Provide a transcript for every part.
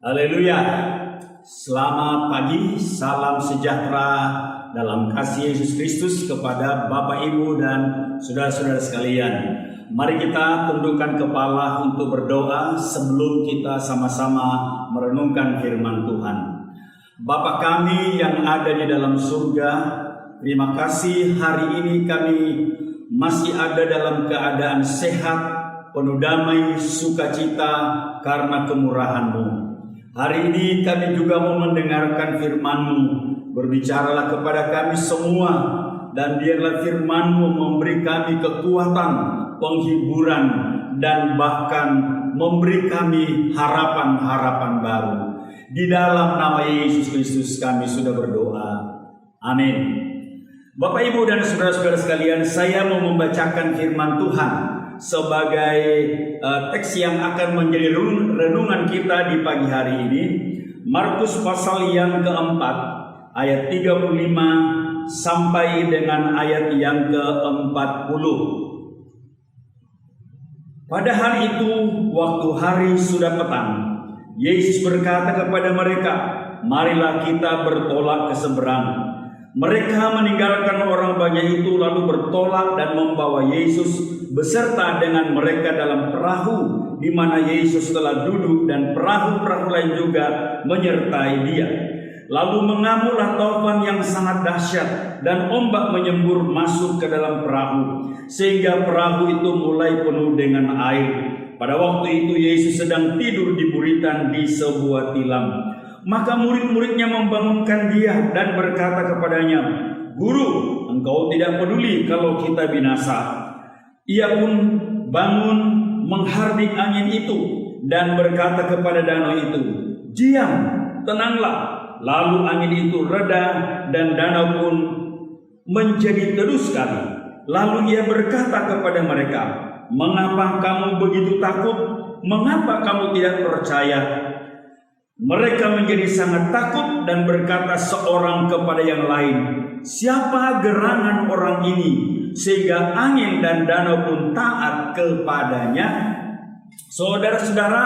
Haleluya. Selamat pagi, salam sejahtera dalam kasih Yesus Kristus kepada Bapak, Ibu, dan saudara-saudara sekalian. Mari kita tundukkan kepala untuk berdoa sebelum kita sama-sama merenungkan firman Tuhan. Bapa kami yang ada di dalam surga, terima kasih hari ini kami masih ada dalam keadaan sehat, penuh damai, sukacita karena kemurahan-Mu. Hari ini kami juga mau mendengarkan firman-Mu. Berbicaralah kepada kami semua, dan biarlah firman-Mu memberi kami kekuatan, penghiburan, dan bahkan memberi kami harapan-harapan baru. Di dalam nama Yesus Kristus kami sudah berdoa. Amin. Bapak, Ibu, dan saudara-saudara sekalian, saya mau membacakan firman Tuhan sebagai teks yang akan menjadi renungan kita di pagi hari ini. Markus pasal yang keempat, ayat 35 sampai dengan ayat yang ke-40. Pada hari itu, waktu hari sudah petang, Yesus berkata kepada mereka, "Marilah kita bertolak ke seberang." Mereka meninggalkan orang banyak itu lalu bertolak dan membawa Yesus beserta dengan mereka dalam perahu di mana Yesus telah duduk, dan perahu-perahu lain juga menyertai Dia. Lalu mengamuklah taufan yang sangat dahsyat dan ombak menyembur masuk ke dalam perahu sehingga perahu itu mulai penuh dengan air. Pada waktu itu Yesus sedang tidur di buritan di sebuah tilam. Maka murid-muridnya membangunkan Dia dan berkata kepadanya, "Guru, Engkau tidak peduli kalau kita binasa." Ia pun bangun menghardik angin itu dan berkata kepada danau itu, "Diam, tenanglah." Lalu angin itu reda dan danau pun menjadi teduh sekali. Lalu Ia berkata kepada mereka, "Mengapa kamu begitu takut? Mengapa kamu tidak percaya?" Mereka menjadi sangat takut dan berkata seorang kepada yang lain, "Siapa gerangan orang ini sehingga angin dan danau pun taat kepadanya?" Saudara-saudara,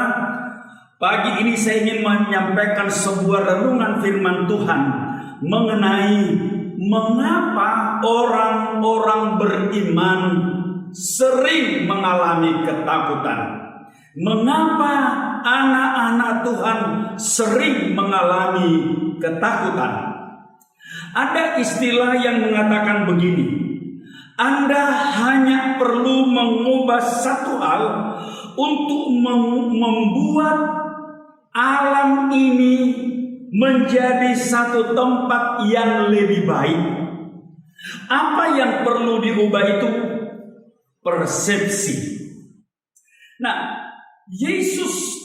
pagi ini saya ingin menyampaikan sebuah renungan firman Tuhan mengenai mengapa orang-orang beriman sering mengalami ketakutan. Mengapa anak-anak Tuhan sering mengalami ketakutan? Ada istilah yang mengatakan begini, Anda hanya perlu mengubah satu hal untuk membuat alam ini menjadi satu tempat yang lebih baik. Apa yang perlu diubah itu? Persepsi. Nah, Yesus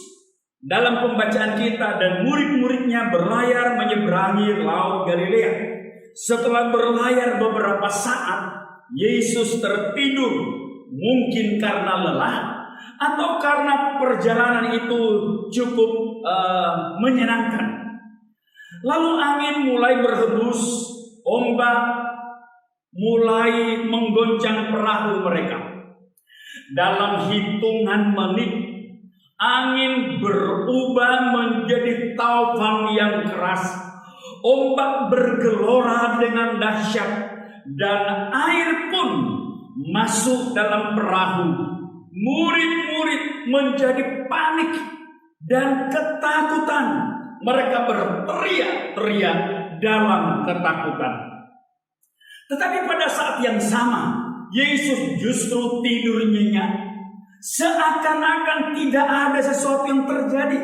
dalam pembacaan kita dan murid-muridnya berlayar menyeberangi Laut Galilea. Setelah berlayar beberapa saat, Yesus tertidur, mungkin karena lelah atau karena perjalanan itu cukup menyenangkan. Lalu angin mulai berhembus, ombak mulai menggoncang perahu mereka. Dalam hitungan menit, angin berubah menjadi taufan yang keras. Ombak bergelora dengan dahsyat dan air pun masuk dalam perahu. Murid-murid menjadi panik dan ketakutan. Mereka berteriak-teriak dalam ketakutan. Tetapi pada saat yang sama, Yesus justru tidur nyenyak. Seakan-akan tidak ada sesuatu yang terjadi.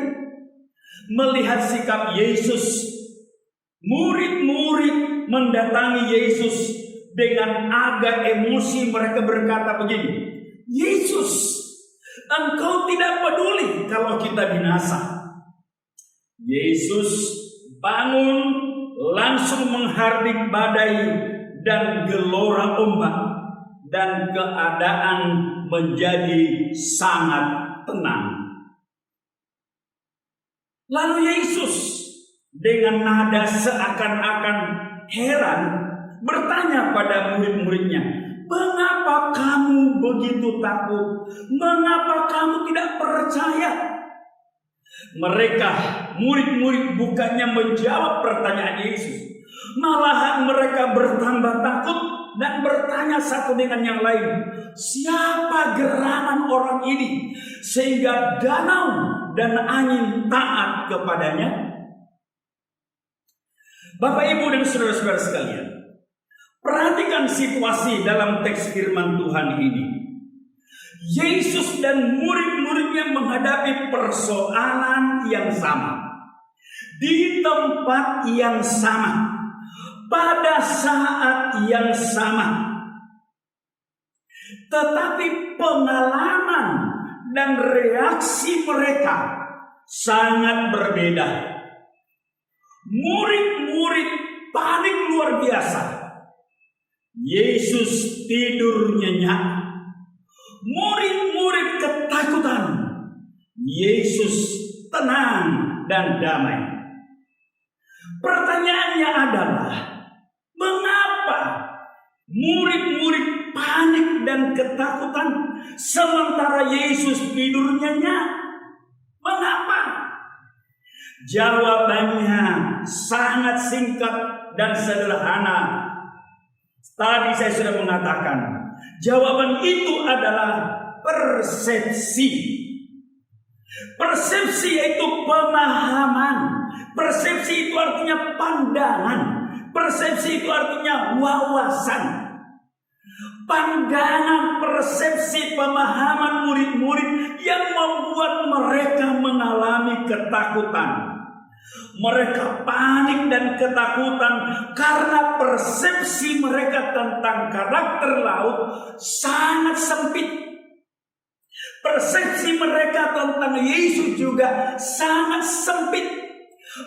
Melihat sikap Yesus, murid-murid mendatangi Yesus dengan agak emosi. Mereka berkata begini, "Yesus, Engkau tidak peduli kalau kita binasa." Yesus bangun, langsung menghardik badai dan gelora ombak, dan keadaan menjadi sangat tenang. Lalu Yesus dengan nada seakan-akan heran bertanya pada murid-muridnya, "Mengapa kamu begitu takut? Mengapa kamu tidak percaya?" Mereka, murid-murid, bukannya menjawab pertanyaan Yesus, malahan mereka bertambah takut dan bertanya satu dengan yang lain, siapa gerangan orang ini sehingga danau dan angin taat kepadanya? Bapak, Ibu, dan saudara-saudara sekalian, perhatikan situasi dalam teks firman Tuhan ini. Yesus dan murid-muridnya menghadapi persoalan yang sama, di tempat yang sama, pada saat yang sama. Tetapi pengalaman dan reaksi mereka sangat berbeda. Murid-murid panik luar biasa. Yesus tidur nyenyak. Murid-murid ketakutan. Yesus tenang dan damai. Pertanyaannya adalah, mengapa murid-murid panik dan ketakutan sementara Yesus tidur nyenyak? Mengapa? Jawabannya sangat singkat dan sederhana. Tadi saya sudah mengatakan, jawaban itu adalah persepsi. Persepsi yaitu pemahaman. Persepsi itu artinya pandangan. Persepsi itu artinya wawasan. Pandangan, persepsi, pemahaman murid-murid yang membuat mereka mengalami ketakutan. Mereka panik dan ketakutan karena persepsi mereka tentang karakter laut sangat sempit. Persepsi mereka tentang Yesus juga sangat sempit.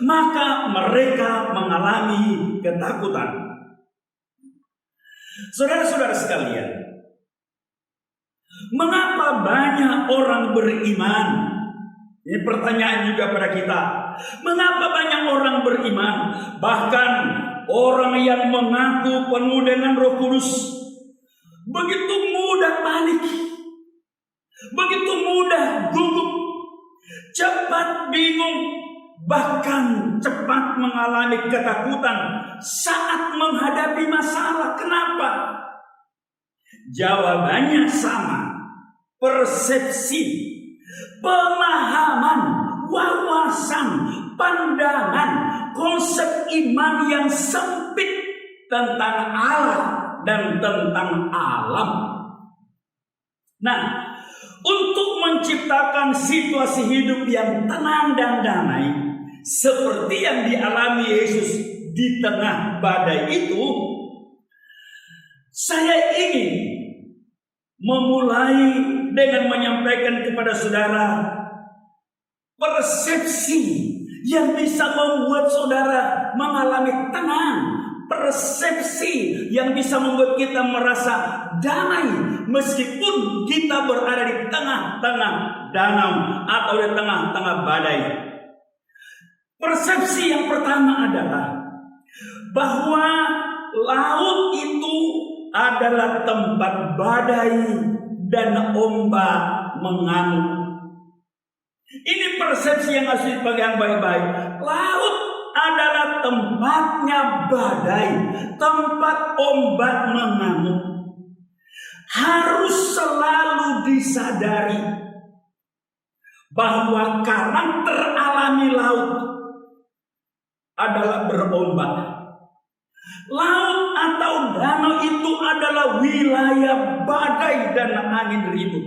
Maka mereka mengalami ketakutan. Saudara-saudara sekalian, mengapa banyak orang beriman? Ini pertanyaan juga pada kita. Mengapa banyak orang beriman, bahkan orang yang mengaku penuh dengan Roh Kudus, begitu mudah panik, begitu mudah gugup, cepat bingung, bahkan cepat mengalami ketakutan saat menghadapi masalah? Kenapa? Jawabannya sama. Persepsi, pemahaman, wawasan, pandangan, konsep iman yang sempit tentang Allah dan tentang alam. Nah, untuk menciptakan situasi hidup yang tenang dan damai seperti yang dialami Yesus di tengah badai itu, saya ingin memulai dengan menyampaikan kepada saudara persepsi yang bisa membuat saudara mengalami tenang, persepsi yang bisa membuat kita merasa damai meskipun kita berada di tengah-tengah danau atau di tengah-tengah badai. Persepsi yang pertama adalah bahwa laut itu adalah tempat badai dan ombak mengamuk. Ini persepsi yang harus dipegang baik-baik. Laut adalah tempatnya badai, tempat ombak mengamuk. Harus selalu disadari bahwa karakter alami laut adalah berombak. Laut atau danau itu adalah wilayah badai dan angin ribut.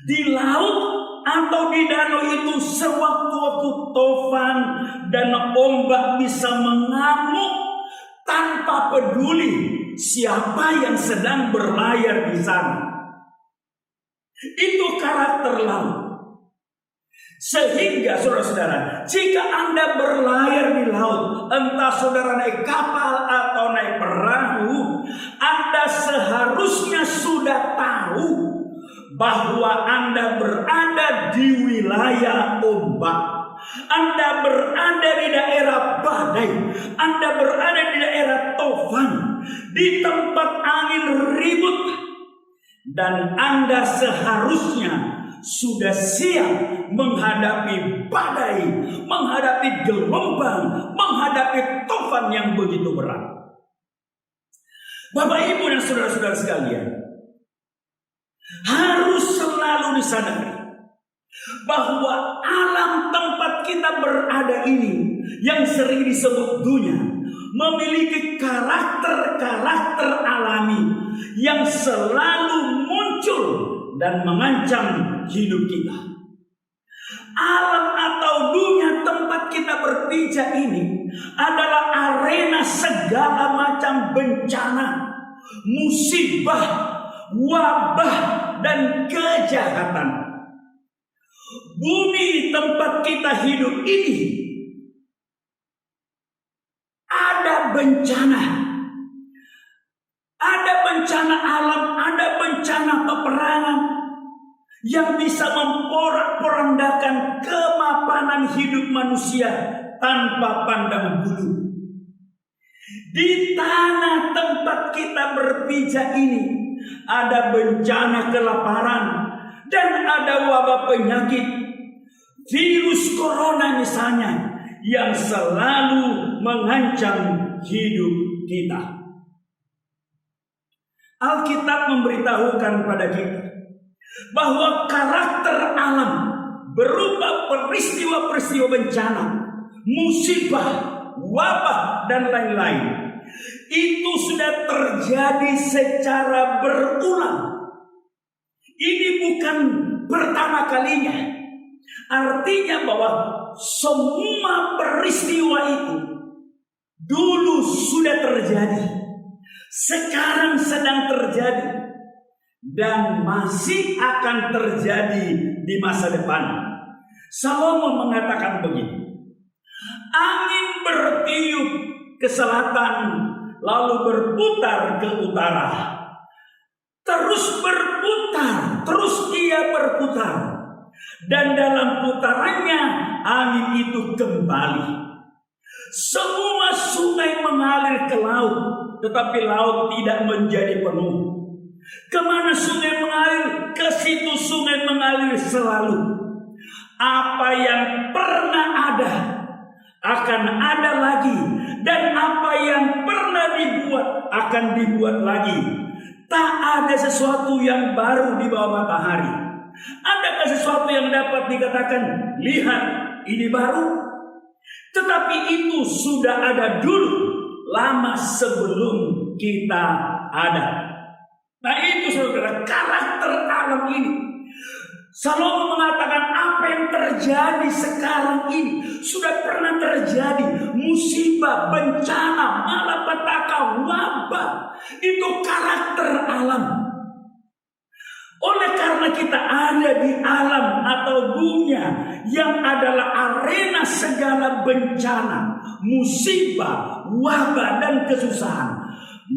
Di laut atau di danau itu sewaktu-waktu tofan dan ombak bisa mengamuk tanpa peduli siapa yang sedang berlayar di sana. Itu karakter laut. Sehingga saudara-saudara, jika Anda berlayar di laut, entah saudara naik kapal atau naik perahu, Anda seharusnya sudah tahu bahwa Anda berada di wilayah ombak. Anda berada di daerah badai, Anda berada di daerah tofan, di tempat angin ribut, dan Anda seharusnya sudah siap menghadapi badai, menghadapi gelombang, menghadapi tofan yang begitu berat. Bapak, Ibu, dan saudara-saudara sekalian, harus selalu disadari bahwa alam tempat kita berada ini, yang sering disebut dunia, memiliki karakter-karakter alami yang selalu muncul dan mengancam hidup kita. Alam atau dunia tempat kita berpijak ini adalah arena segala macam bencana, musibah, wabah, dan kejahatan. Bumi tempat kita hidup ini ada bencana. Ada bencana alam, ada bencana peperangan yang bisa memporak-porandakan kemapanan hidup manusia tanpa pandang bulu. Di tanah tempat kita berpijak ini ada bencana kelaparan dan ada wabah penyakit, virus corona misalnya, yang selalu mengancam hidup kita. Alkitab memberitahukan pada kita bahwa karakter alam berupa peristiwa-peristiwa bencana, musibah, wabah, dan lain-lain itu sudah terjadi secara berulang. Ini bukan pertama kalinya. Artinya bahwa semua peristiwa itu dulu sudah terjadi, sekarang sedang terjadi, dan masih akan terjadi di masa depan. Salomo mengatakan begini, angin bertiup ke selatan lalu berputar ke utara, terus berputar, terus ia berputar, dan dalam putarannya angin itu kembali. Semua sungai mengalir ke laut, tetapi laut tidak menjadi penuh. Kemana sungai mengalir, ke situ sungai mengalir selalu. Apa yang pernah ada akan ada lagi, dan apa yang pernah dibuat akan dibuat lagi. Tak ada sesuatu yang baru di bawah matahari. Adakah sesuatu yang dapat dikatakan, lihat ini baru? Tetapi itu sudah ada dulu, lama sebelum kita ada. Nah itu saudara, karakter alam ini. Salomo mengatakan apa yang terjadi sekarang ini sudah pernah terjadi. Musibah, bencana, malapetaka, wabah. Itu karakter alam. Oleh karena kita ada di alam atau dunia yang adalah arena segala bencana, musibah, wabah, dan kesusahan,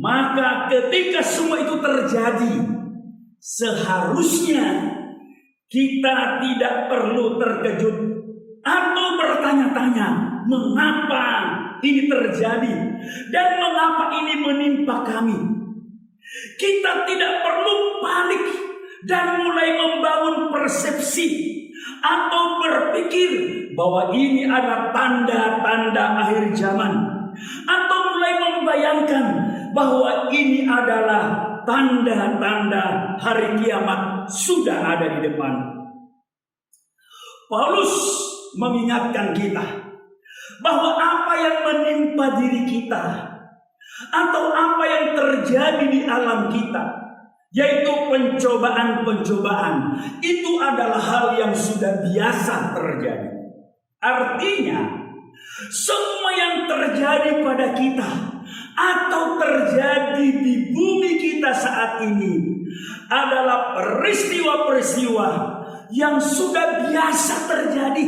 maka ketika semua itu terjadi, seharusnya kita tidak perlu terkejut atau bertanya-tanya mengapa ini terjadi dan mengapa ini menimpa kami. Kita tidak perlu panik dan mulai membangun persepsi atau berpikir bahwa ini adalah tanda-tanda akhir zaman, atau mulai membayangkan bahwa ini adalah tanda-tanda hari kiamat sudah ada di depan. Paulus mengingatkan kita bahwa apa yang menimpa diri kita atau apa yang terjadi di alam kita, yaitu pencobaan-pencobaan, itu adalah hal yang sudah biasa terjadi. Artinya, semua yang terjadi pada kita atau terjadi di bumi kita saat ini adalah peristiwa-peristiwa yang sudah biasa terjadi,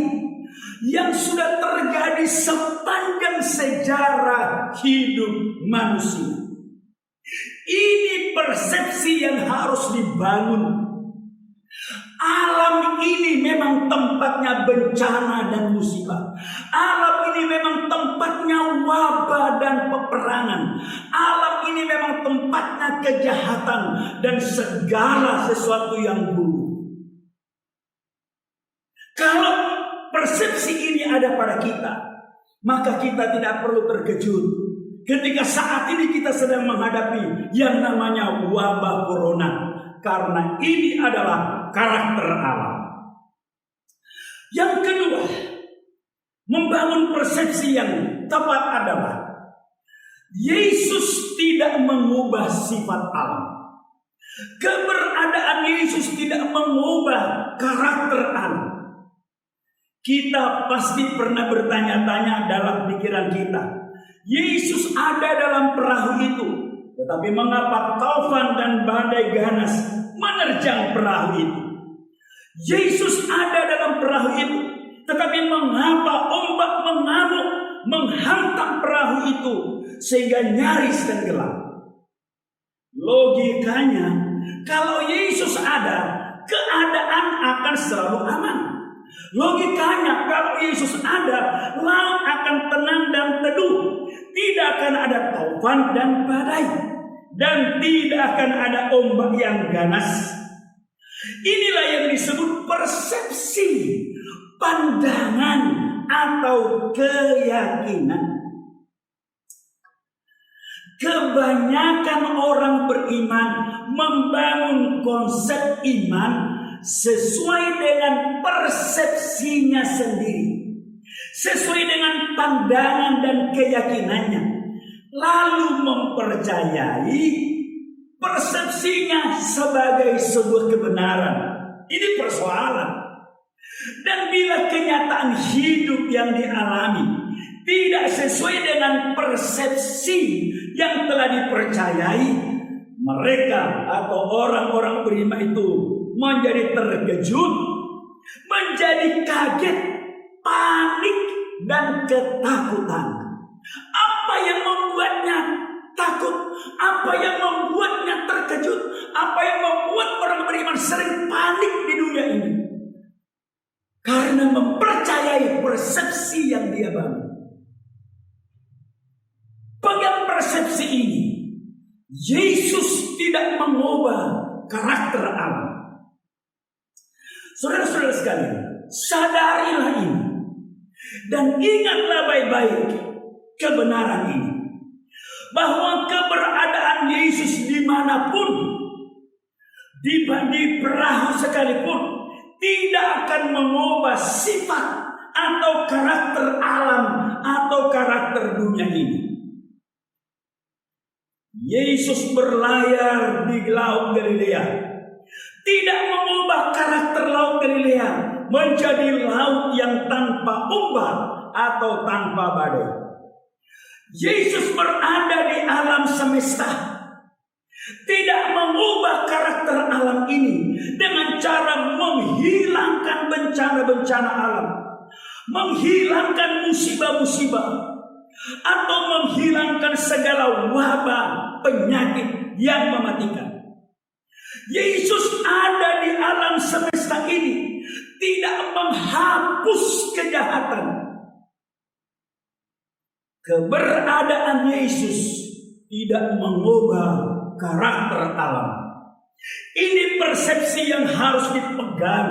yang sudah terjadi sepanjang sejarah hidup manusia. Ini persepsi yang harus dibangun. Alam ini memang tempatnya bencana dan musibah. Alam ini memang tempatnya wabah dan peperangan. Alam ini memang tempatnya kejahatan dan segala sesuatu yang buruk. Kalau persepsi ini ada pada kita, maka kita tidak perlu terkejut ketika saat ini kita sedang menghadapi yang namanya wabah corona. Karena ini adalah karakter Allah. Yang kedua, membangun persepsi yang tepat adalah Yesus tidak mengubah sifat Allah. Keberadaan Yesus tidak mengubah karakter Allah. Kita pasti pernah bertanya-tanya dalam pikiran kita, Yesus ada dalam perahu itu, tetapi mengapa taufan dan badai ganas menerjang perahu itu? Yesus ada dalam perahu itu, tetapi mengapa ombak mengamuk menghantam perahu itu sehingga nyaris tenggelam? Logikanya, kalau Yesus ada, keadaan akan selalu aman. Logikanya, kalau Yesus ada, laut akan tenang dan teduh. Tidak akan ada taufan dan badai, dan tidak akan ada ombak yang ganas. Inilah yang disebut persepsi, pandangan, atau keyakinan. Kebanyakan orang beriman membangun konsep iman sesuai dengan persepsinya sendiri, sesuai dengan pandangan dan keyakinannya, lalu mempercayai persepsinya sebagai sebuah kebenaran. Ini persoalan. Dan bila kenyataan hidup yang dialami tidak sesuai dengan persepsi yang telah dipercayai, mereka atau orang-orang beriman itu menjadi terkejut, menjadi kaget, panik, dan ketakutan. Apa yang membuatnya takut? Apa yang membuatnya terkejut? Apa yang membuat orang beriman sering panik di dunia ini? Karena mempercayai persepsi yang dia bangun. Pegang persepsi ini, Yesus tidak mengubah karakter Allah. Saudara-saudara sekalian, sadarilah ini dan ingatlah baik-baik kebenaran ini, bahwa keberadaan Yesus dimanapun, di perahu sekalipun, tidak akan mengubah sifat atau karakter alam atau karakter dunia ini. Yesus berlayar di Laut Galilea tidak mengubah karakter Laut Galilea menjadi laut yang tanpa ombak atau tanpa badai. Yesus berada di alam semesta, tidak mengubah karakter alam ini dengan cara menghilangkan bencana-bencana alam, menghilangkan musibah-musibah, atau menghilangkan segala wabah penyakit yang mematikan. Yesus ada di alam semesta ini tidak menghapus kejahatan. Keberadaan Yesus tidak mengubah karakter alam. Ini persepsi yang harus dipegang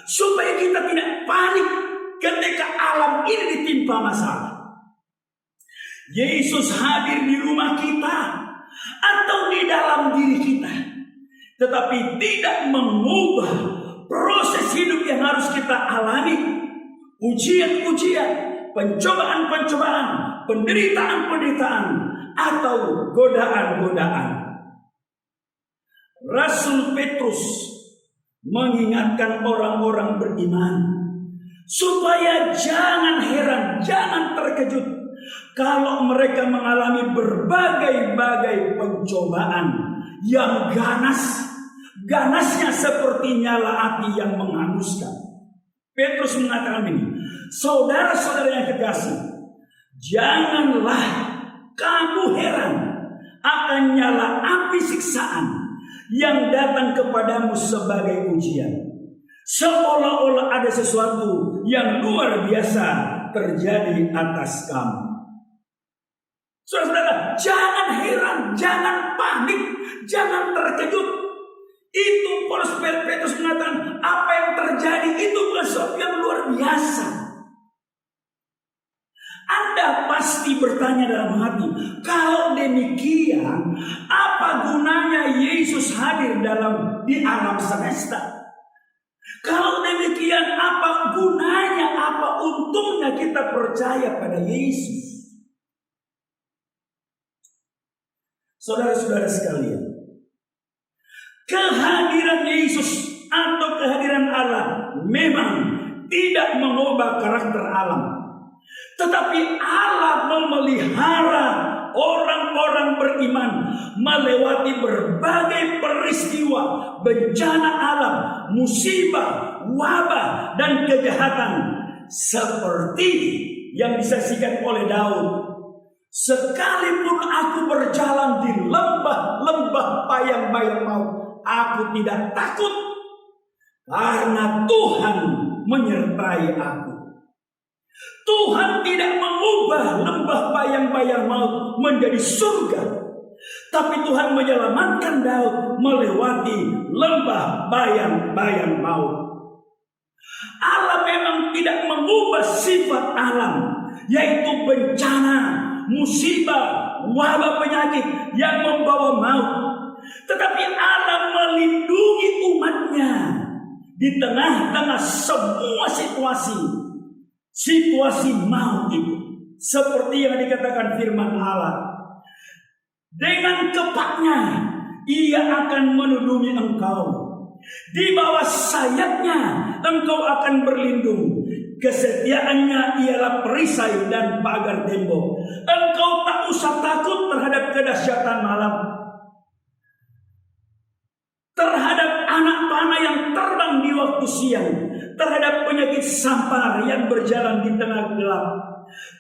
supaya kita tidak panik ketika alam ini ditimpa masalah. Yesus hadir di rumah kita atau di dalam diri kita, tetapi tidak mengubah proses hidup yang harus kita alami. Ujian-ujian, pencobaan-pencobaan, penderitaan-penderitaan, atau godaan-godaan. Rasul Petrus mengingatkan orang-orang beriman supaya jangan heran, jangan terkejut kalau mereka mengalami berbagai-bagai pencobaan yang ganasnya seperti nyala api yang menghanguskan. Petrus mengatakan ini, saudara-saudara yang kekasih, janganlah kamu heran akan nyala api siksaan yang datang kepadamu sebagai ujian, seolah-olah ada sesuatu yang luar biasa terjadi atas kamu. Saudara-saudara, jangan heran, jangan panik, jangan terkejut. Itu Paulus Petrus mengatakan apa yang terjadi itu bukan sesuatu yang luar biasa. Anda pasti bertanya dalam hati, kalau demikian, apa gunanya Yesus hadir di alam semesta? Kalau demikian, apa gunanya, apa untungnya kita percaya pada Yesus? Saudara-saudara sekalian, kehadiran Yesus atau kehadiran Allah memang tidak mengubah karakter alam. Tetapi Allah memelihara orang-orang beriman melewati berbagai peristiwa, bencana alam, musibah, wabah, dan kejahatan. Seperti yang disaksikan oleh Daud. Sekalipun aku berjalan di lembah-lembah bayang-bayang maut, aku tidak takut, karena Tuhan menyertai aku. Tuhan tidak mengubah lembah bayang-bayang maut menjadi surga, tapi Tuhan menyelamatkan Daud melewati lembah bayang-bayang maut. Allah memang tidak mengubah sifat alam, yaitu bencana, musibah, wabah, penyakit yang membawa maut. Tetapi Allah melindungi umatnya di tengah-tengah semua situasi maut itu. Seperti yang dikatakan firman Allah, dengan kepaknya ia akan melindungi engkau, di bawah sayapnya engkau akan berlindung. Kesetiaannya ialah perisai dan pagar tembok. Engkau tak usah takut terhadap kedahsyatan malam, terhadap anak panah yang terbang di waktu siang, terhadap penyakit sampar yang berjalan di tengah gelap,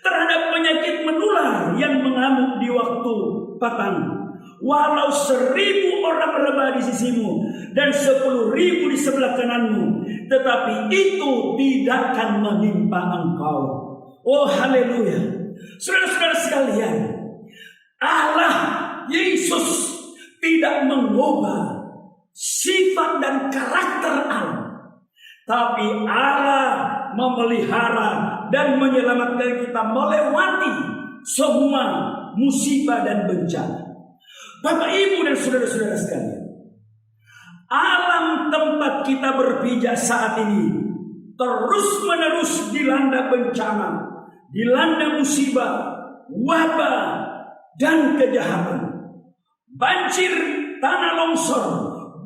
terhadap penyakit menular yang mengamuk di waktu petang. Walau 1.000 orang rebah di sisimu dan 10.000 di sebelah kananmu, tetapi itu tidak akan menimpa engkau. Oh haleluya. Saudara-saudara sekalian, Allah Yesus tidak mengubah sifat dan karakter Allah, tapi Allah memelihara dan menyelamatkan kita melewati semua musibah dan bencana. Bapak, Ibu, dan saudara-saudara sekalian, alam tempat kita berpijak saat ini terus-menerus dilanda bencana, dilanda musibah, wabah, dan kejahatan. Banjir, tanah longsor,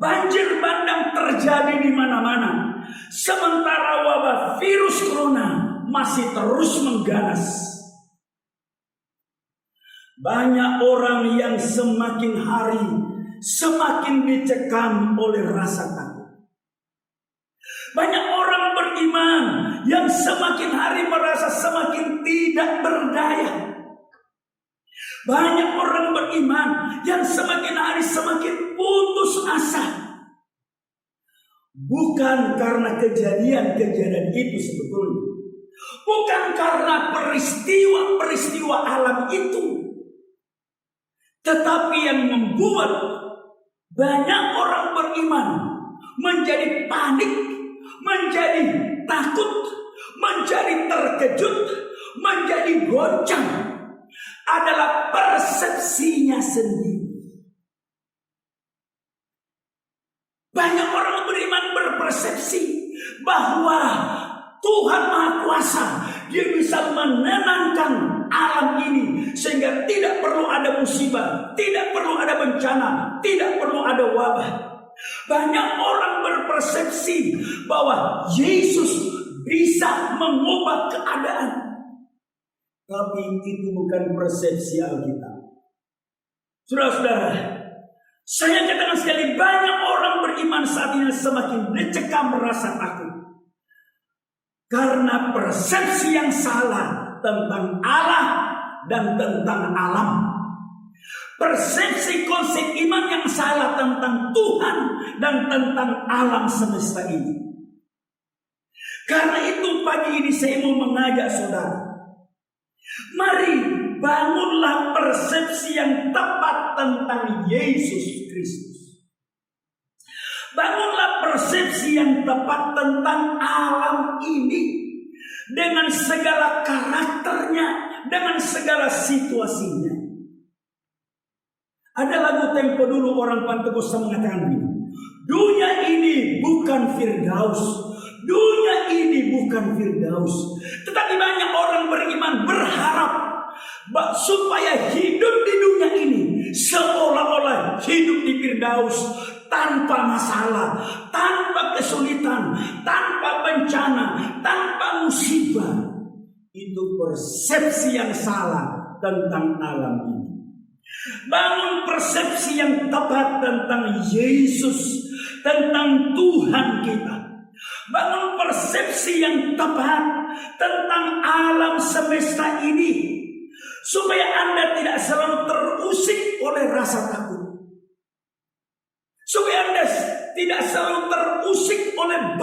banjir bandang terjadi di mana-mana. Sementara wabah virus corona masih terus mengganas. Banyak orang yang semakin hari semakin dicekam oleh rasa takut. Banyak orang beriman yang semakin hari merasa semakin tidak berdaya. Banyak orang beriman yang semakin hari semakin putus asa. Bukan karena kejadian-kejadian itu sebetulnya. Bukan karena peristiwa-peristiwa alam itu. Tetapi yang membuat banyak orang beriman menjadi panik, menjadi takut, menjadi terkejut, menjadi goncang adalah persepsinya sendiri. Banyak orang beriman berpersepsi bahwa Tuhan Maha Kuasa, Dia bisa menenangkan alam ini sehingga tidak perlu ada musibah, tidak perlu ada bencana, tidak perlu ada wabah. Banyak orang berpersepsi bahwa Yesus bisa mengubah keadaan. Tapi itu bukan persepsi Alkitab. Saudara-saudara, saya katakan sekali, banyak orang beriman saat ini semakin dicekam rasa takut karena persepsi yang salah tentang Allah dan tentang alam. Persepsi konsep iman yang salah tentang Tuhan dan tentang alam semesta ini. Karena itu pagi ini saya mau mengajak saudara, mari bangunlah persepsi yang tepat tentang Yesus Kristus. Bangunlah persepsi yang tepat tentang alam ini, dengan segala karakternya, dengan segala situasinya. Ada lagu tempo dulu orang Pentekosta mengatakan begini, dunia ini bukan Firdaus, dunia ini bukan Firdaus. Tetapi banyak orang beriman berharap supaya hidup di dunia ini seolah-olah hidup di Firdaus, tanpa masalah, tanpa kesulitan, tanpa bencana, tanpa musibah. Itu persepsi yang salah tentang alam ini. Bangun persepsi yang tepat tentang Yesus, tentang Tuhan kita. Bangun persepsi yang tepat tentang alam semesta ini, supaya Anda tidak selalu terusik oleh rasa takut, supaya Anda tidak selalu terusik oleh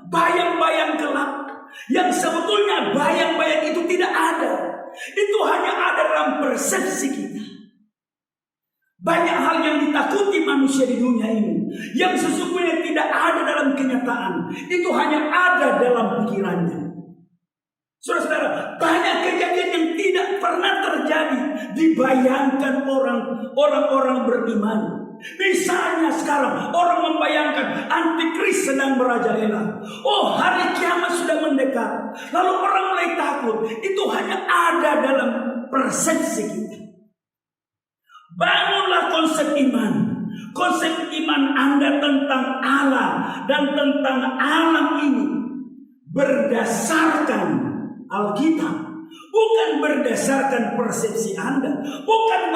bayang-bayang gelap, yang sebetulnya bayang-bayang itu tidak ada. Itu hanya ada dalam persepsi kita. Banyak hal yang ditakuti manusia di dunia ini, yang sesungguhnya tidak ada dalam kenyataan. Itu hanya ada dalam pikirannya. Saudara-saudara, banyak kejadian yang tidak pernah terjadi dibayangkan orang-orang beriman. Misalnya sekarang orang membayangkan antikris sedang merajalela. Oh, hari kiamat sudah mendekat. Lalu orang mulai takut. Itu hanya ada dalam persepsi kita. Bangunlah konsep iman. Konsep iman Anda tentang Allah dan tentang alam ini berdasarkan Alkitab. Bukan berdasarkan persepsi Anda, bukan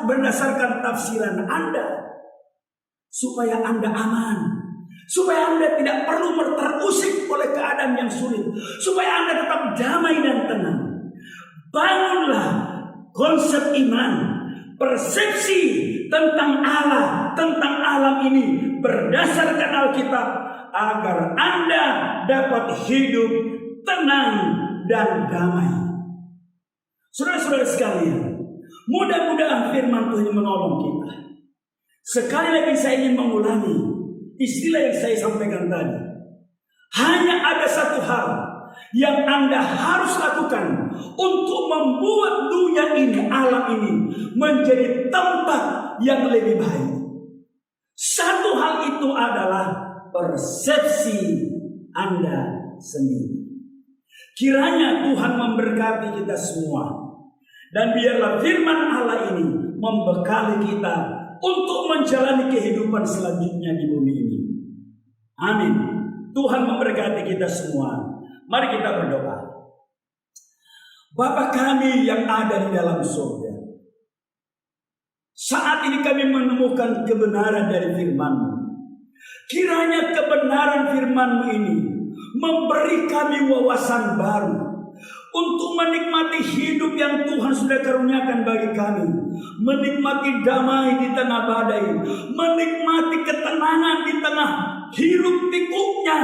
berdasarkan tafsiran Anda, supaya Anda aman, supaya Anda tidak perlu terusik oleh keadaan yang sulit, supaya Anda tetap damai dan tenang. Bangunlah konsep iman, persepsi tentang Allah, tentang alam ini berdasarkan Alkitab, agar Anda dapat hidup tenang dan damai. Saudara-saudara sekalian, mudah-mudahan firman Tuhan menolong kita. Sekali lagi saya ingin mengulangi istilah yang saya sampaikan tadi. Hanya ada satu hal yang Anda harus lakukan untuk membuat dunia ini, alam ini menjadi tempat yang lebih baik. Satu hal itu adalah persepsi Anda sendiri. Kiranya Tuhan memberkati kita semua, dan biarlah firman Allah ini membekali kita untuk menjalani kehidupan selanjutnya di bumi ini. Amin. Tuhan memberkati kita semua. Mari kita berdoa. Bapa kami yang ada di dalam surga, saat ini kami menemukan kebenaran dari firman-Mu. Kiranya kebenaran firman-Mu ini memberi kami wawasan baru untuk menikmati hidup yang Tuhan sudah karuniakan bagi kami. Menikmati damai di tengah badai, menikmati ketenangan di tengah hiruk pikuknya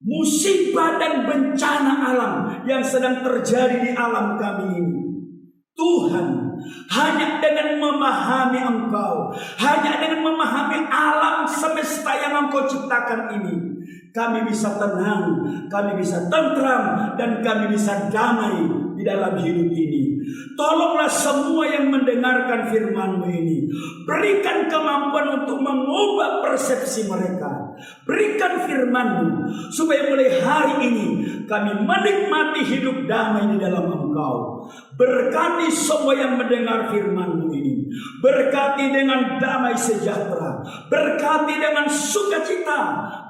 musibah dan bencana alam yang sedang terjadi di alam kami ini. Tuhan, hanya dengan memahami Engkau, hanya dengan memahami alam semesta yang Engkau ciptakan ini, kami bisa tenang, kami bisa tentram, dan kami bisa damai di dalam hidup ini. Tolonglah semua yang mendengarkan firman-Mu ini, berikan kemampuan untuk mengubah persepsi mereka. Berikan firman-Mu supaya mulai hari ini kami menikmati hidup damai di dalam Engkau. Berkati semua yang mendengar firman-Mu ini, berkati dengan damai sejahtera, berkati dengan sukacita,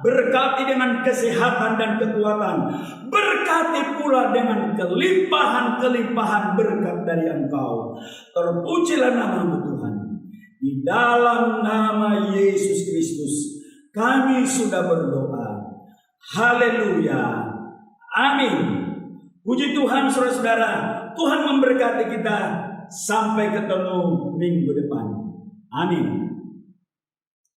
berkati dengan kesehatan dan kekuatan, berkati pula dengan kelimpahan-kelimpahan berkat dari Engkau. Terpujilah nama-Mu Tuhan. Di dalam nama Yesus Kristus kami sudah berdoa. Haleluya. Amin. Puji Tuhan, saudara-saudara. Tuhan memberkati kita. Sampai ketemu minggu depan. Amin.